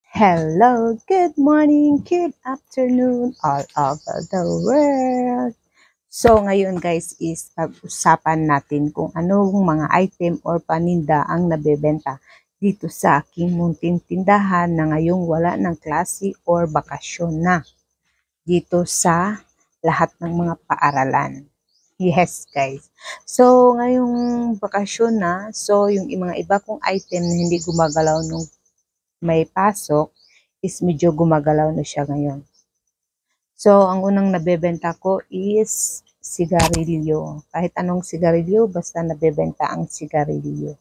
Hello, good morning, good afternoon, all over the world. So, ngayon guys is pag-usapan natin kung anong mga item or paninda ang nabebenta dito sa aking munting tindahan na ngayong wala ng klase or bakasyon na dito sa lahat ng mga paaralan. Yes guys. So, ngayong bakasyon na, so yung mga iba kong item na hindi gumagalaw nung may pasok is medyo gumagalaw na siya ngayon. So, ang unang nabebenta ko is sigarilyo. Kahit anong sigarilyo, basta nabebenta ang sigarilyo.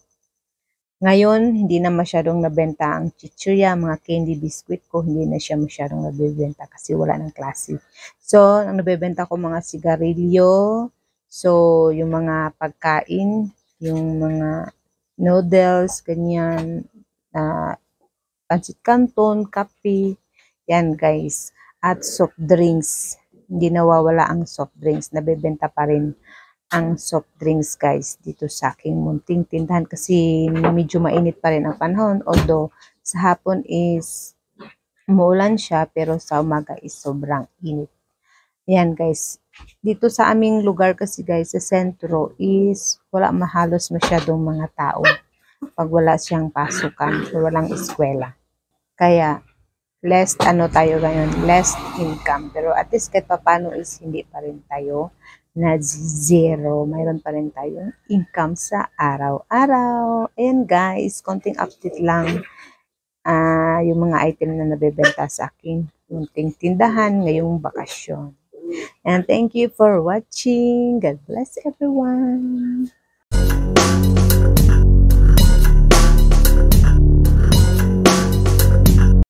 Ngayon, hindi na masyadong nabenta ang chichirya, mga candy biscuit ko, hindi na siya masyadong nabebenta kasi wala ng klase. So, ang nabebenta ko mga sigarilyo, so yung mga pagkain, yung mga noodles, ganyan, pancit canton, kape, yan guys. At soft drinks. Hindi nawawala ang soft drinks. Nabebenta pa rin ang soft drinks guys dito sa aking munting tindahan kasi medyo mainit pa rin ang panahon. Although sa hapon is umuulan siya pero sa umaga is sobrang init. Yan guys. Dito sa aming lugar kasi guys sa sentro is wala mahalos masyadong mga tao pag wala siyang pasukan o walang eskwela. Kaya less tayo ngayon, less income. Pero at least kahit papano is hindi pa rin tayo na zero. Mayroon pa rin tayong income sa araw-araw. Ayan guys, konting update lang. Yung mga item na nabebenta sa aking munting tindahan ngayong bakasyon. And thank you for watching. God bless everyone.